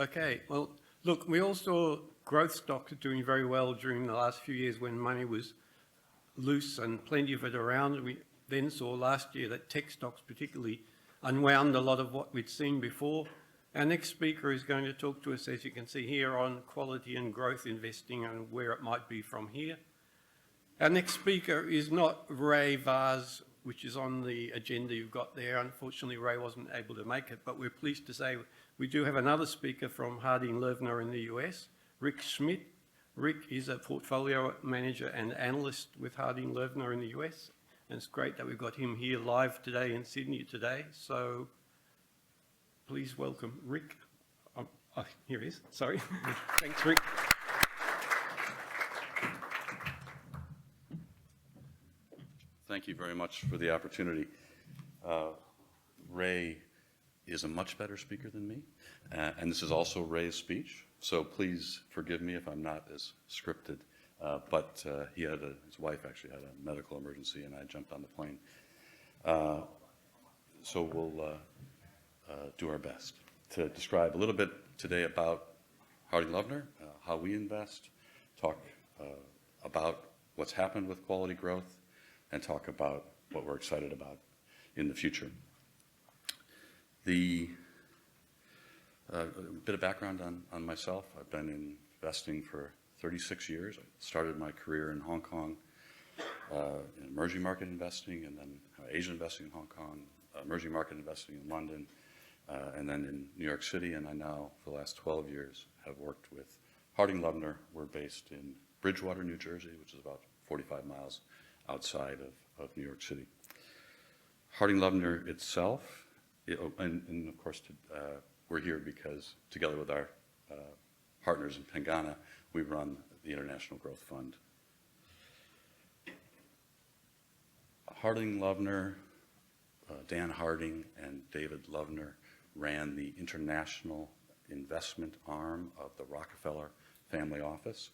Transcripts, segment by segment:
Okay, well, look, we all saw growth stocks doing very well during the last few years when money was loose and plenty of it around. We then saw last year that tech stocks particularly unwound a lot of what we'd seen before. Our next speaker is going to talk to us, as you can see here, on quality and growth investing and where it might be from here. Our next speaker is not Ray Vars, which is on the agenda you've got there. Unfortunately, Ray wasn't able to make it, but we're pleased to say we do have another speaker from Harding Loevner in the US, Rick Schmidt. Rick is a portfolio manager and analyst with Harding Loevner in the US, and it's great that we've got him here live today in Sydney today. So please welcome Rick. Oh, here he is, sorry. Thanks, Rick. Thank you very much for the opportunity. Ray is a much better speaker than me, and this is also Ray's speech, so please forgive me if I'm not as scripted, but his wife actually had a medical emergency and I jumped on the plane. So we'll do our best to describe a little bit today about Harding Loevner, how we invest, talk about what's happened with quality growth, and talk about what we're excited about in the future. A bit of background on myself. I've been investing for 36 years. I started my career in Hong Kong in emerging market investing, and then Asian investing in Hong Kong, emerging market investing in London, and then in New York City, and I now, for the last 12 years, have worked with Harding Loevner. We're based in Bridgewater, New Jersey, which is about 45 miles outside of New York City. Harding Loevner itself, and of course we're here because together with our partners in Pengana, we run the International Growth Fund. Harding Loevner, Dan Harding and David Loevner ran the international investment arm of the Rockefeller family office.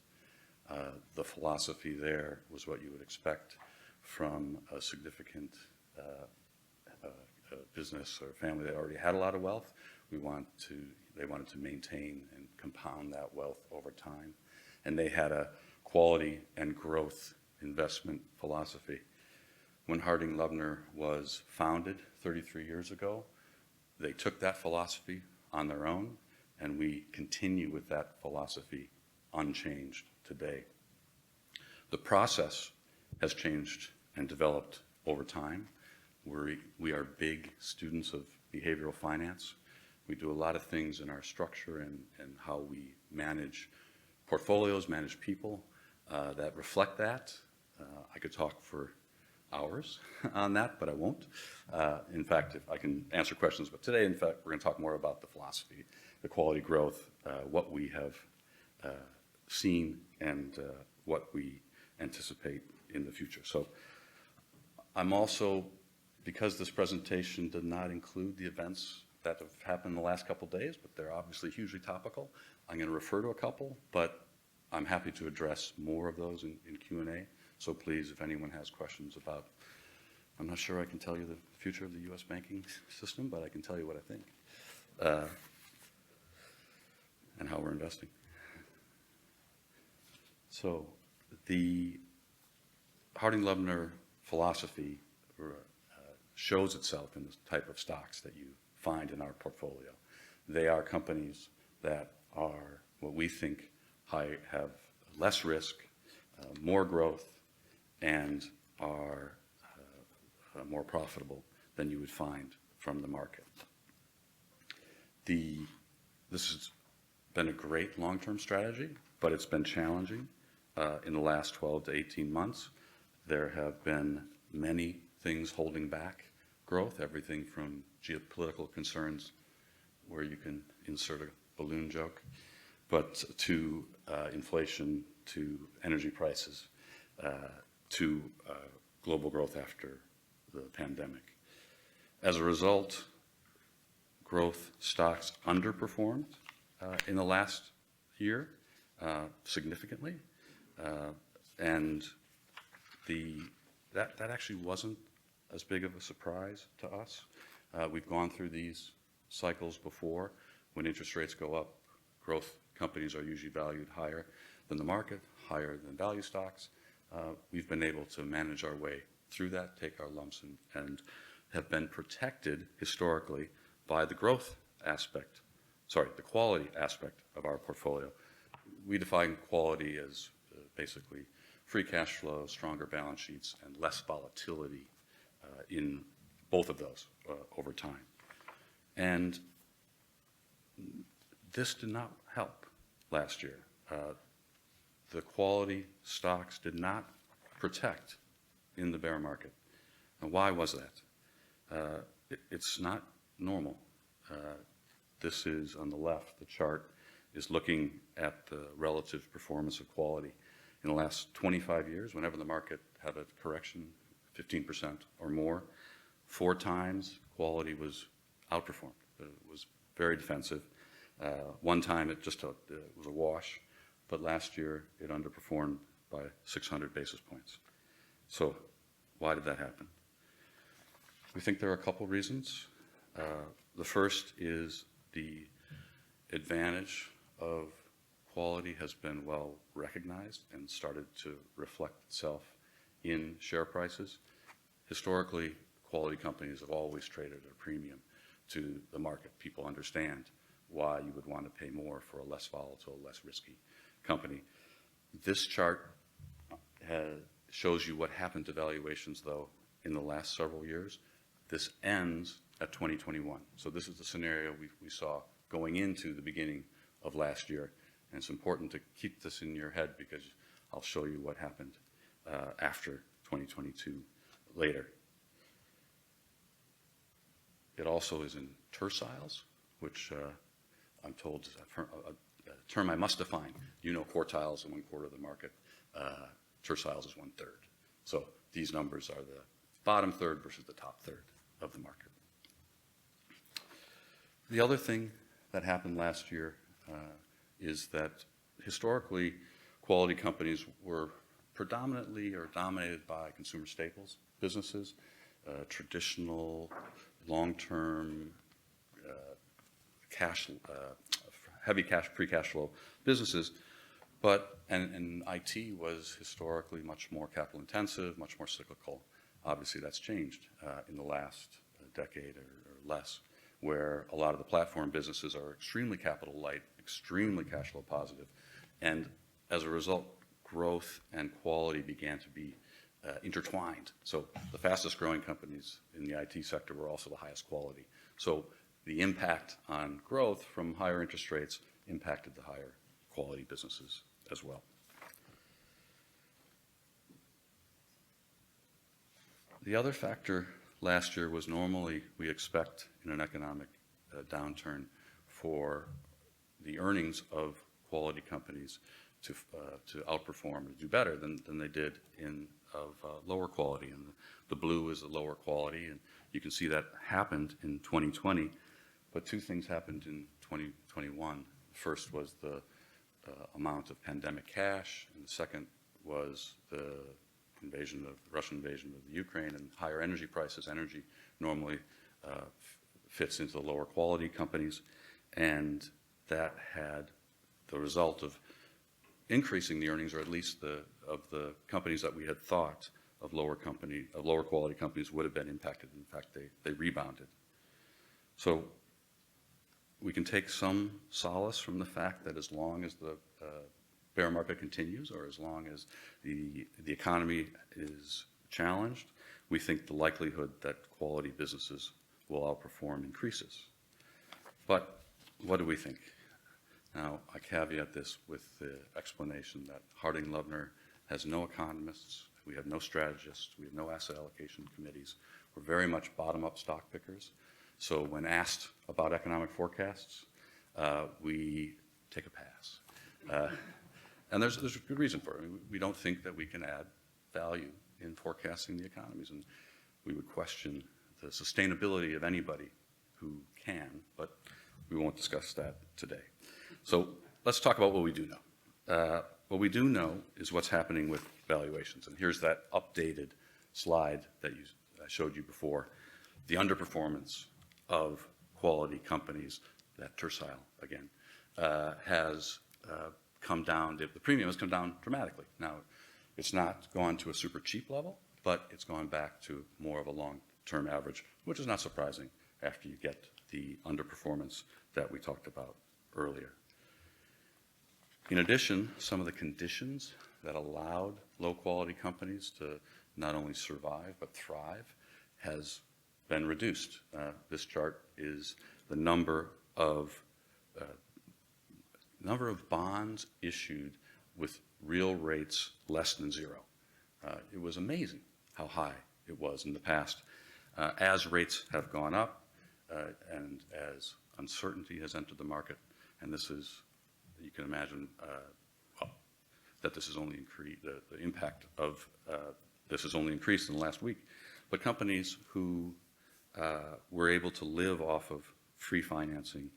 The philosophy there was what you would expect from a significant business or family that already had a lot of wealth. They wanted to maintain and compound that wealth over time. And they had a quality and growth investment philosophy. When Harding Loevner was founded 33 years ago, they took that philosophy on their own, and we continue with that philosophy unchanged today. The process has changed and developed over time. We are big students of behavioral finance. We do a lot of things in our structure and how we manage portfolios, manage people that reflect that. I could talk for hours on that, but I won't. In fact, if I can answer questions, but today, in fact, we're going to talk more about the philosophy, the quality growth, what we have seen, and what we anticipate in the future. So I'm also, because this presentation did not include the events that have happened in the last couple of days, but they're obviously hugely topical, I'm going to refer to a couple, but I'm happy to address more of those in Q&A. So please, if anyone has questions about, I'm not sure I can tell you the future of the U.S. banking system, but I can tell you what I think and how we're investing. So the Harding Loevner philosophy shows itself in the type of stocks that you find in our portfolio. They are companies that are what we think have less risk, more growth, and are more profitable than you would find from the market. This has been a great long-term strategy, but it's been challenging in the last 12 to 18 months. There have been many things holding back growth, everything from geopolitical concerns, where you can insert a balloon joke, but to inflation, to energy prices, to global growth after the pandemic. As a result, growth stocks underperformed in the last year significantly, and that actually wasn't as big of a surprise to us. We've gone through these cycles before. When interest rates go up, growth companies are usually valued higher than the market, higher than value stocks. We've been able to manage our way through that, take our lumps, and have been protected historically by the growth aspect, the quality aspect of our portfolio. We define quality as basically free cash flow, stronger balance sheets, and less volatility in both of those over time. And this did not help last year. The quality stocks did not protect in the bear market. And why was that? It's not normal. This is on the left, the chart is looking at the relative performance of quality. In the last 25 years, whenever the market had a correction, 15% or more, 4 times quality was outperformed. It was very defensive. One time it was a wash, but last year it underperformed by 600 basis points. So why did that happen? We think there are a couple reasons. The first is the advantage of quality has been well recognized and started to reflect itself in share prices. Historically, quality companies have always traded at a premium to the market. People understand why you would want to pay more for a less volatile, less risky company. This chart shows you what happened to valuations, though, in the last several years. This ends at 2021. So this is the scenario we saw going into the beginning of last year. And it's important to keep this in your head because I'll show you what happened after 2022 later. It also is in terciles, which I'm told is a term I must define. You know, quartiles in 1/4 of the market. Terciles is 1/3. So these numbers are the bottom third versus the top third of the market. The other thing that happened last year is that historically quality companies were predominantly or dominated by consumer staples businesses, traditional long-term heavy free cash flow businesses. And IT was historically much more capital intensive, much more cyclical. Obviously that's changed in the last decade or less, where a lot of the platform businesses are extremely capital light, extremely cash flow positive. And as a result, growth and quality began to be intertwined. So the fastest growing companies in the IT sector were also the highest quality. So the impact on growth from higher interest rates impacted the higher quality businesses as well. The other factor last year was normally we expect in an economic downturn for the earnings of quality companies to outperform and do better than they did of lower quality. And the blue is the lower quality, and you can see that happened in 2020. But 2 things happened in 2021. First was the amount of pandemic cash, and the second was the Russian invasion of the Ukraine and higher energy prices. Energy normally fits into the lower quality companies, and that had the result of increasing the earnings, or at least of the companies that we had thought of lower quality companies would have been impacted. In fact, they rebounded. So we can take some solace from the fact that as long as the bear market continues, or as long as the economy is challenged, we think the likelihood that quality businesses will outperform increases. But what do we think? Now, I caveat this with the explanation that Harding Loevner has no economists, we have no strategists, we have no asset allocation committees. We're very much bottom-up stock pickers. So when asked about economic forecasts, we take a pass. And there's a good reason for it. I mean, we don't think that we can add value in forecasting the economies, and we would question the sustainability of anybody who can, but we won't discuss that today. So let's talk about what we do know. What we do know is what's happening with valuations, and here's that updated slide that I showed you before. The underperformance of quality companies, that tercile again, has come down, the premium has come down dramatically. Now, it's not gone to a super cheap level, but it's gone back to more of a long-term average, which is not surprising after you get the underperformance that we talked about earlier. In addition, some of the conditions that allowed low-quality companies to not only survive but thrive has been reduced. This chart is the number of bonds issued with real rates less than zero. It was amazing how high it was in the past. As rates have gone up and as uncertainty has entered the market, and this is, you can imagine that this has only increased, the impact of this has only increased in the last week. But companies who were able to live off of free financing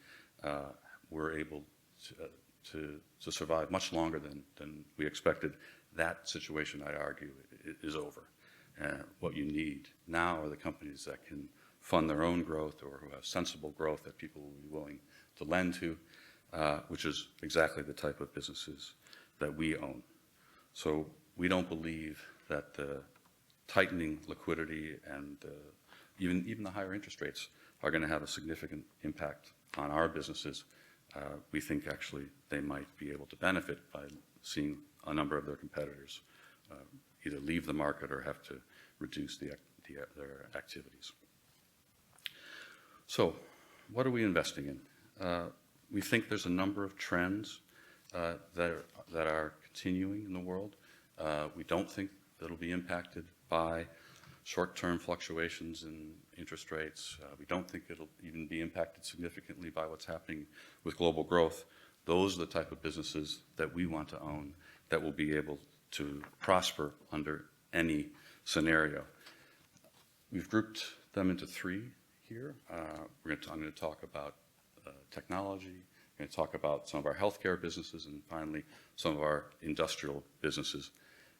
were able to survive much longer than we expected. That situation, I argue, is over. What you need now are the companies that can fund their own growth or who have sensible growth that people will be willing to lend to, which is exactly the type of businesses that we own. So we don't believe that the tightening liquidity and even the higher interest rates are going to have a significant impact on our businesses. We think actually they might be able to benefit by seeing a number of their competitors either leave the market or have to reduce their activities. So what are we investing in? We think there's a number of trends that are continuing in the world. We don't think that it'll be impacted by short-term fluctuations in interest rates. We don't think it'll even be impacted significantly by what's happening with global growth. Those are the type of businesses that we want to own that will be able to prosper under any scenario. We've grouped them into three here. I'm going to talk about technology. I'm going to talk about some of our healthcare businesses, and finally, some of our industrial businesses.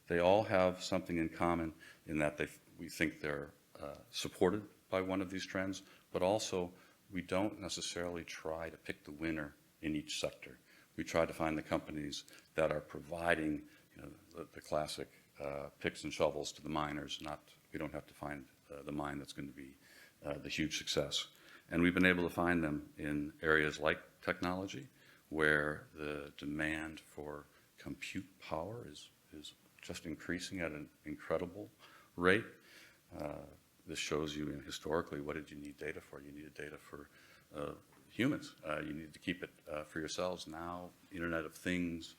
They all have something in common in that we think they're supported by one of these trends, but also we don't necessarily try to pick the winner in each sector. We try to find the companies that are providing the classic picks and shovels to the miners. We don't have to find the mine that's going to be the huge success. And we've been able to find them in areas like technology, where the demand for compute power is just increasing at an incredible rate. This shows you historically, what did you need data for? You needed data for humans. You needed to keep it for yourselves. Now, Internet of Things,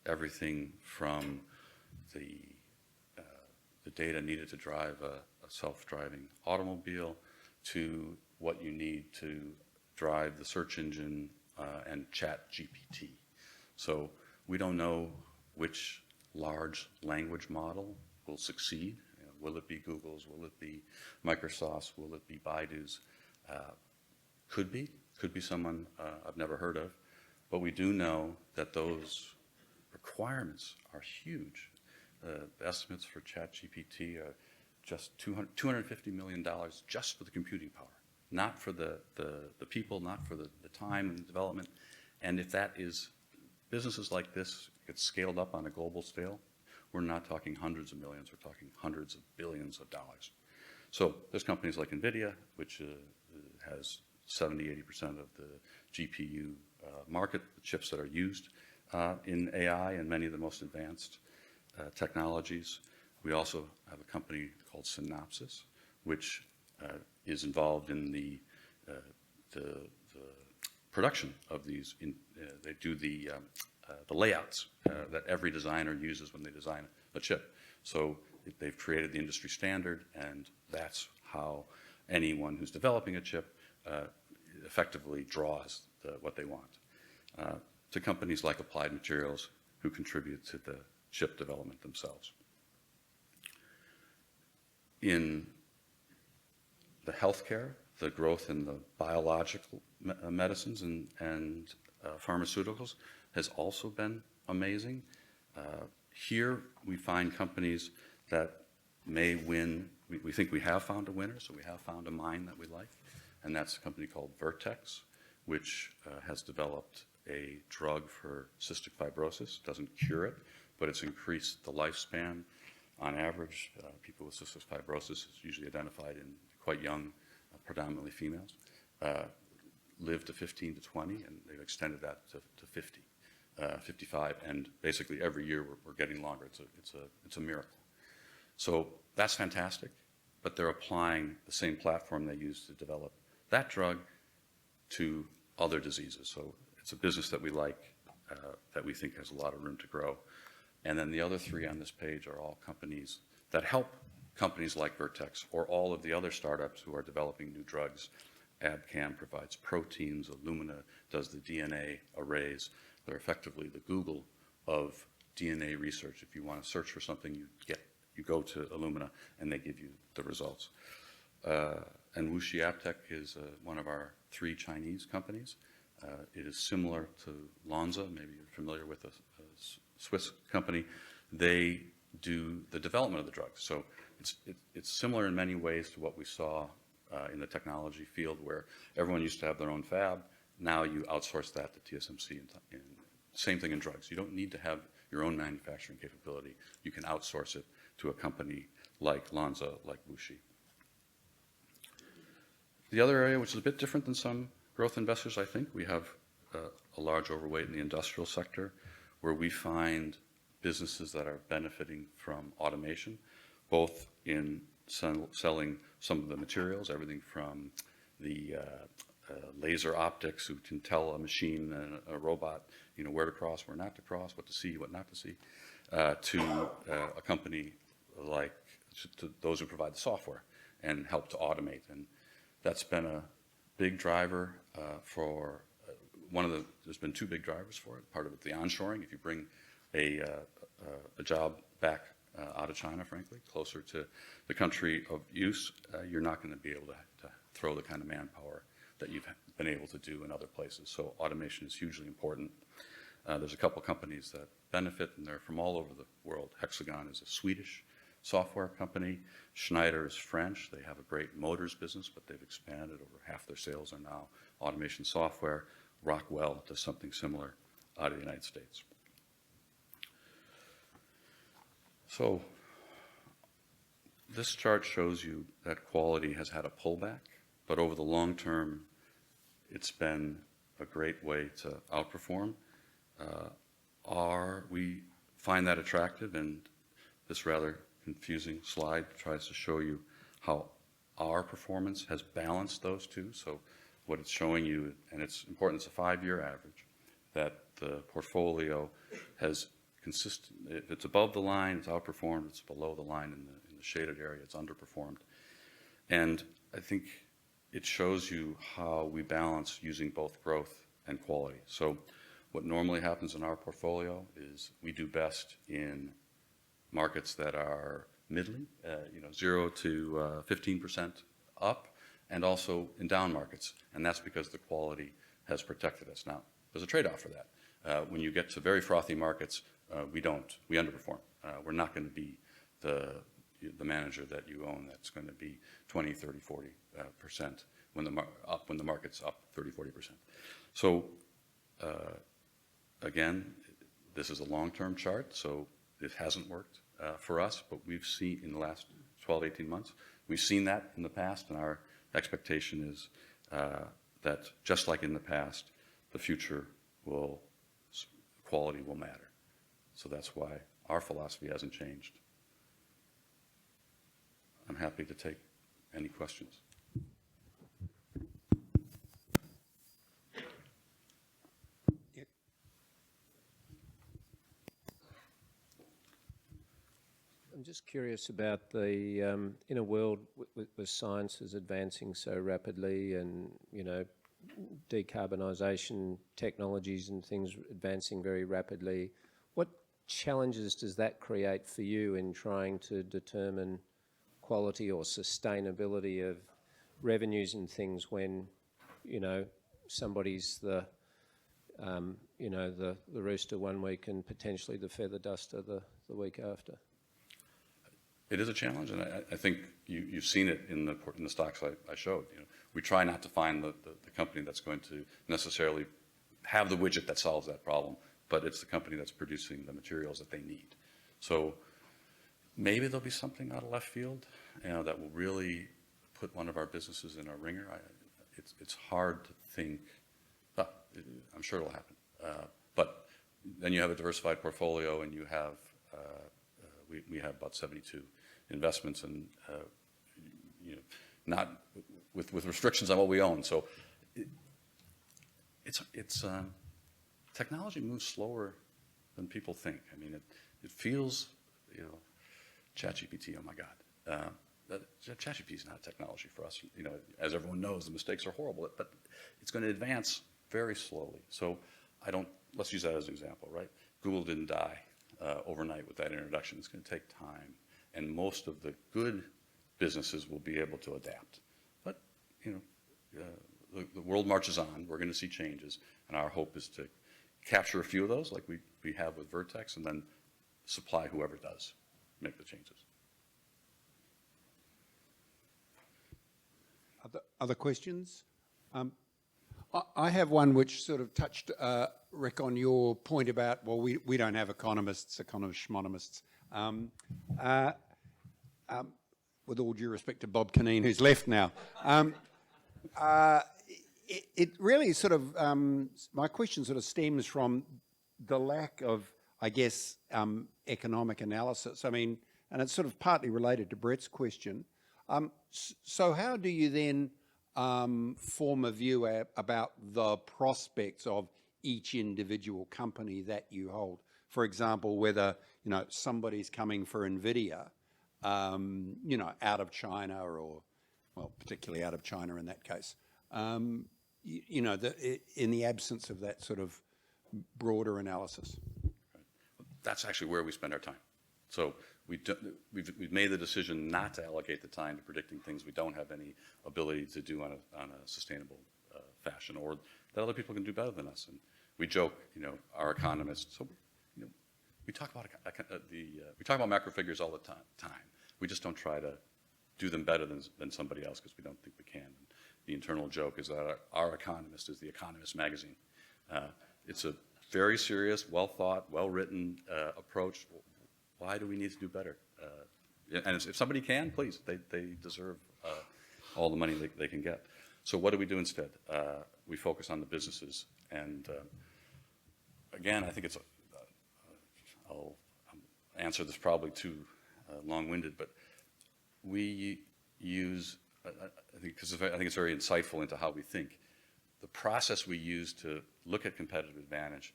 everything from the data needed to drive a self-driving automobile to what you need to drive the search engine and chat GPT. So we don't know which large language model will succeed. Will it be Google's? Will it be Microsoft's? Will it be Baidu's? Could be someone I've never heard of. But we do know that those requirements are huge. The estimates for ChatGPT are just $250 million just for the computing power, not for the people, not for the time and development. And if that is, businesses like this get scaled up on a global scale, we're not talking hundreds of millions, we're talking hundreds of billions of dollars. So there's companies like NVIDIA, which has 70-80% of the GPU market, the chips that are used in AI and many of the most advanced technologies. We also have a company called Synopsys, which is involved in the production of these. They do the layouts that every designer uses when they design a chip. So they've created the industry standard, and that's how anyone who's developing a chip effectively draws what they want. To companies like Applied Materials, who contribute to the chip development themselves. In the healthcare, the growth in the biological medicines and pharmaceuticals has also been amazing. Here we find companies that may win. We think we have found a winner, so we have found a mine that we like, and that's a company called Vertex, which has developed a drug for cystic fibrosis. Doesn't cure it, but it's increased the lifespan. On average, people with cystic fibrosis is usually identified in quite young, predominantly females, live to 15 to 20, and they've extended that to 50, 55, and basically every year we're getting longer. It's a miracle. So that's fantastic, but they're applying the same platform they used to develop that drug to other diseases. So it's a business that we like, that we think has a lot of room to grow. And then the other three on this page are all companies that help companies like Vertex or all of the other startups who are developing new drugs. Abcam provides proteins, Illumina does the DNA arrays. They're effectively the Google of DNA research. If you want to search for something, you go to Illumina and they give you the results. And Wuxi AppTec is one of our three Chinese companies. It is similar to Lonza. Maybe you're familiar with a Swiss company. They do the development of the drugs. So it's similar in many ways to what we saw in the technology field, where everyone used to have their own fab. Now you outsource that to TSMC. And same thing in drugs. You don't need to have your own manufacturing capability. You can outsource it to a company like Lonza, like Wuxi. The other area, which is a bit different than some growth investors, I think, we have a large overweight in the industrial sector, where we find businesses that are benefiting from automation, both in selling some of the materials, everything from the laser optics, who can tell a machine and a robot, where to cross, where not to cross, what to see, what not to see, to a company like to those who provide the software and help to automate. And that's been a big driver for there's been two big drivers for it. Part of it, the onshoring. If you bring a job back out of China, frankly, closer to the country of use, you're not going to be able to throw the kind of manpower that you've been able to do in other places. So automation is hugely important. There's a couple companies that benefit, and they're from all over the world. Hexagon is a Swedish software company. Schneider is French. They have a great motors business, but they've expanded. Over half their sales are now automation software. Rockwell does something similar out of the United States. So this chart shows you that quality has had a pullback, but over the long term, it's been a great way to outperform. We find that attractive, and this rather confusing slide tries to show you how our performance has balanced those two. So what it's showing you, and it's important, it's a 5-year average, that the portfolio has consistent. If it's above the line, it's outperformed. It's below the line in the shaded area, it's underperformed. And I think it shows you how we balance using both growth and quality. So what normally happens in our portfolio is we do best in markets that are middling, 0 to 15% up, and also in down markets. And that's because the quality has protected us. Now, there's a trade-off for that. When you get to very frothy markets, we underperform. We're not going to be the manager that you own that's going to be 20, 30, 40% when the market's up 30, 40%. So again, this is a long-term chart, so it hasn't worked for us, but we've seen in the last 12, 18 months, we've seen that in the past, and our expectation is that just like in the past, the future quality will matter. So that's why our philosophy hasn't changed. I'm happy to take any questions. I'm just curious about the in a world with science is advancing so rapidly, and decarbonisation technologies and things advancing very rapidly. What challenges does that create for you in trying to determine quality or sustainability of revenues and things when somebody's the rooster one week and potentially the feather duster the week after? It is a challenge, and I think you've seen it in the stocks I showed. You know, we try not to find the company that's going to necessarily have the widget that solves that problem, but it's the company that's producing the materials that they need. So maybe there'll be something out of left field, you know, that will really put one of our businesses in a ringer. It's hard to think, but I'm sure it'll happen. But then you have a diversified portfolio, and you have we have about 72 investments, and you know, not with restrictions on what we own. So it's technology moves slower than people think. I mean, it feels, you know, ChatGPT. Oh my God. ChatGPT is not technology for us. You know, as everyone knows, the mistakes are horrible, but it's going to advance very slowly. So let's use that as an example, right? Google didn't die overnight with that introduction. It's going to take time, and most of the good businesses will be able to adapt. But, you know, the world marches on. We're going to see changes, and our hope is to capture a few of those, like we have with Vertex, and then supply whoever does make the changes. Other questions? I have one which sort of touched, Rick, on your point about, well, we don't have economists, schmonomists. With all due respect to Bob Caneen, who's left now. It really sort of, my question sort of stems from the lack of, I guess, economic analysis. I mean, and it's sort of partly related to Brett's question. So how do you then form a view about the prospects of each individual company that you hold? For example, whether, you know, somebody's coming for NVIDIA, you know, out of China, or, well, particularly out of China in that case. You know, in the absence of that sort of broader analysis. That's actually where we spend our time. So we've made the decision not to allocate the time to predicting things we don't have any ability to do on a sustainable fashion, or that other people can do better than us. And we joke, you know, our economists. So, you know, we talk about macro figures all the time. We just don't try to do them better than somebody else, because we don't think we can. And the internal joke is that our economist is the Economist magazine. It's a very serious, well thought, well written approach. Why do we need to do better? And if somebody can, please, they deserve all the money they can get. So what do we do instead? We focus on the businesses. And again, I think it's, I'll answer this probably too long-winded, but we use, I think it's very insightful into how we think. The process we use to look at competitive advantage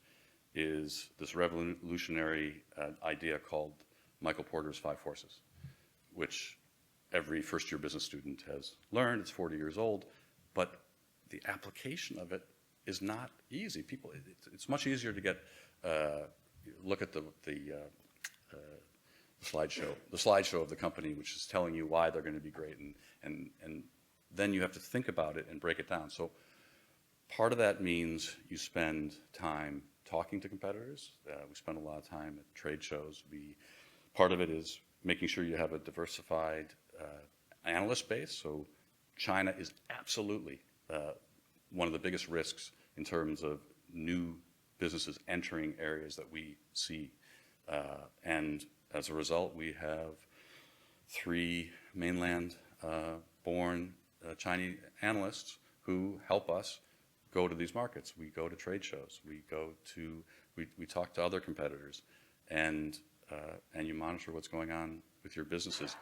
is this revolutionary idea called Michael Porter's 5 Forces, which every first-year business student has learned. It's 40 years old, but the application of it is not easy. It's much easier to get look at the slideshow of the company, which is telling you why they're going to be great, and then you have to think about it and break it down. So part of that means you spend time talking to competitors. We spend a lot of time at trade shows. Part of it is making sure you have a diversified analyst base. So China is absolutely one of the biggest risks in terms of new businesses entering areas that we see. And as a result, we have 3 mainland-born Chinese analysts who help us go to these markets. We go to trade shows. We talk to other competitors, and you monitor what's going on with your businesses.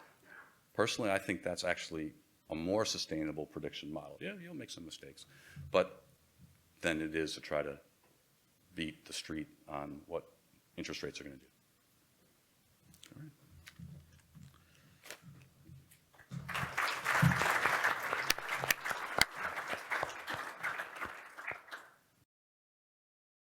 Personally, I think that's actually a more sustainable prediction model. Yeah, you'll make some mistakes, but then it is to try to beat the street on what interest rates are going to do. All right.